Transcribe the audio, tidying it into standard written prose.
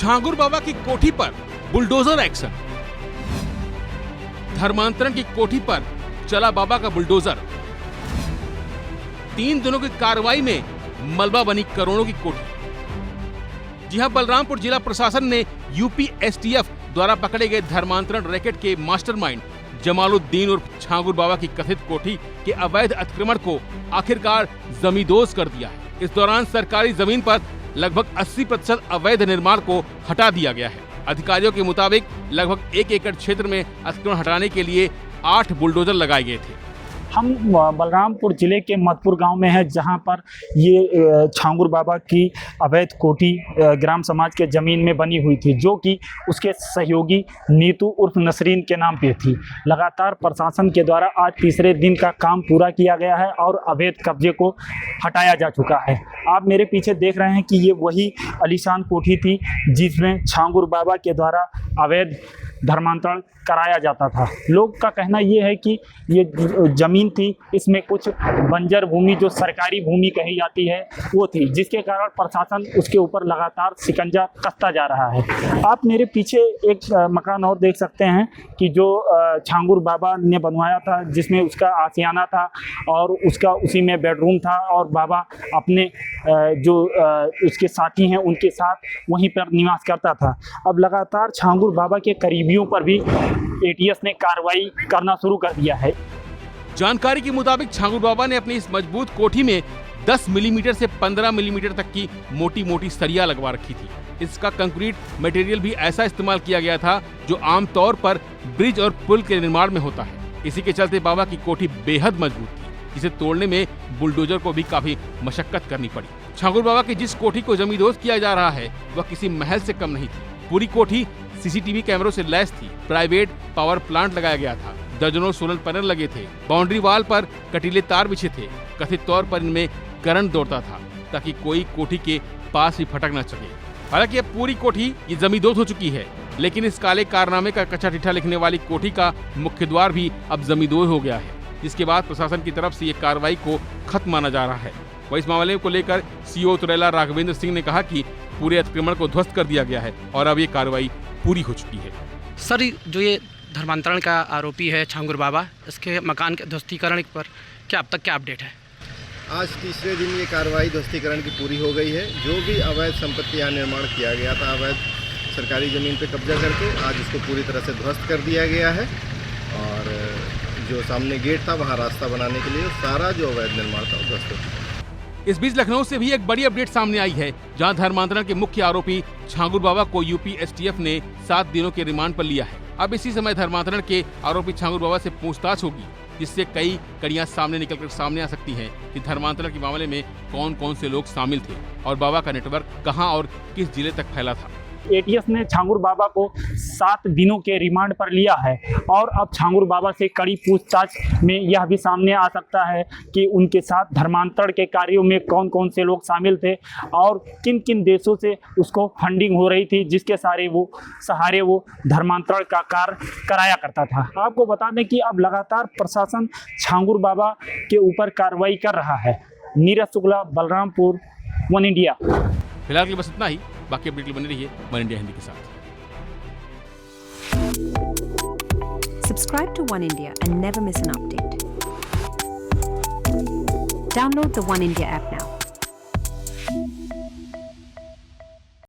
छांगुर बाबा की कोठी पर बुलडोजर एक्शन। धर्मांतरण की कोठी पर चला बाबा का बुलडोजर। 3 दिनों की कार्रवाई में मलबा बनी करोड़ों की कोठी। जी हां, बलरामपुर जिला प्रशासन ने यूपी एसटीएफ द्वारा पकड़े गए धर्मांतरण रैकेट के मास्टरमाइंड जमालुद्दीन उर्फ छांगुर बाबा की कथित कोठी के अवैध अतिक्रमण को आखिरकार जमींदोज कर दिया है। इस दौरान सरकारी जमीन पर लगभग 80% अवैध निर्माण को हटा दिया गया है। अधिकारियों के मुताबिक लगभग 1 एकड़ क्षेत्र में अतिक्रमण हटाने के लिए 8 बुलडोजर लगाए गए थे। हम बलरामपुर जिले के मधपुर गांव में हैं, जहां पर ये छांगुर बाबा की अवैध कोठी ग्राम समाज के ज़मीन में बनी हुई थी, जो कि उसके सहयोगी नीतू उर्फ नसरीन के नाम पे थी। लगातार प्रशासन के द्वारा आज तीसरे दिन का काम पूरा किया गया है और अवैध कब्जे को हटाया जा चुका है। आप मेरे पीछे देख रहे हैं कि ये वही आलीशान कोठी थी जिसमें छांगुर बाबा के द्वारा अवैध धर्मांतरण कराया जाता था। लोग का कहना ये है कि ये ज़मीन थी, इसमें कुछ बंजर भूमि जो सरकारी भूमि कही जाती है वो थी, जिसके कारण प्रशासन उसके ऊपर लगातार शिकंजा कसता जा रहा है। आप मेरे पीछे एक मकान और देख सकते हैं कि जो छांगुर बाबा ने बनवाया था, जिसमें उसका आशियाना था और उसका उसी में बेडरूम था और बाबा अपने जो उसके साथी हैं उनके साथ वहीं पर निवास करता था। अब लगातार छांगुर बाबा के करीबियों पर भी एटीएस ने कार्रवाई करना शुरू कर दिया है। जानकारी के मुताबिक छांगुर बाबा ने अपनी इस मजबूत कोठी में 10 मिलीमीटर से 15 मिलीमीटर तक की मोटी मोटी सरिया लगवा रखी थी। इसका कंक्रीट मटेरियल भी ऐसा इस्तेमाल किया गया था जो आमतौर पर ब्रिज और पुल के निर्माण में होता है। इसी के चलते बाबा की कोठी बेहद मजबूत थी, जिसे तोड़ने में बुलडोजर को भी काफी मशक्कत करनी पड़ी। छांगुर बाबा की जिस कोठी को जमींदोज किया जा रहा है वह किसी महल से कम नहीं थी। पूरी कोठी सीसीटीवी कैमरों से लैस थी। प्राइवेट पावर प्लांट लगाया गया था। दर्जनों सोलर पैनल लगे थे। बाउंड्री वाल पर कटीले तार बिछे थे। कथित तौर पर इनमें करंट दौड़ता था ताकि कोई कोठी के पास भी फटक न सके। हालांकि अब पूरी कोठी ये जमींदोज हो चुकी है, लेकिन इस काले कारनामे का कच्चा चिट्ठा लिखने वाली कोठी का मुख्य द्वार भी अब जमींदोज हो गया है, जिसके बाद प्रशासन की तरफ से ये कार्रवाई को खत्म माना जा रहा है। वह इस मामले को लेकर सीओ तुरेला राघवेंद्र सिंह ने कहा कि पूरे अतिक्रमण को ध्वस्त कर दिया गया है और अब ये कार्रवाई पूरी हो चुकी है। सर, जो ये धर्मांतरण का आरोपी है छांगुर बाबा, इसके मकान के ध्वस्तीकरण पर अब तक क्या अपडेट है? आज तीसरे दिन ये कार्रवाई ध्वस्तीकरण की पूरी हो गई है। जो भी अवैध संपत्ति यहाँ निर्माण किया गया था, अवैध सरकारी ज़मीन पे कब्जा करके, आज इसको पूरी तरह से ध्वस्त कर दिया गया है। और जो सामने गेट था वहाँ रास्ता बनाने के लिए सारा जो अवैध निर्माण था वो ध्वस्त हो चुका है। इस बीच लखनऊ से भी एक बड़ी अपडेट सामने आई है, जहां धर्मांतरण के मुख्य आरोपी छांगुर बाबा को यूपी एसटीएफ ने 7 दिनों के रिमांड पर लिया है। अब इसी समय धर्मांतरण के आरोपी छांगुर बाबा से पूछताछ होगी, जिससे कई कड़ियां सामने निकलकर सामने आ सकती हैं कि धर्मांतरण के मामले में कौन कौन से लोग शामिल थे और बाबा का नेटवर्क कहां और किस जिले तक फैला था। एटीएस ने छांगुर बाबा को 7 दिनों के रिमांड पर लिया है और अब छांगुर बाबा से कड़ी पूछताछ में यह भी सामने आ सकता है कि उनके साथ धर्मांतरण के कार्यों में कौन कौन से लोग शामिल थे और किन किन देशों से उसको फंडिंग हो रही थी, जिसके सहारे वो धर्मांतरण का कार्य कराया करता था। आपको बता दें कि अब लगातार प्रशासन छांगुर बाबा के ऊपर कार्रवाई कर रहा है। Neeraj Shukla, Balrampur, one India. फिलहाल के लिए बस इतना ही। बाकी अपडेट बने रहिए वन इंडिया हिंदी के साथ। Subscribe to One India and never miss an update. Download the One India app now.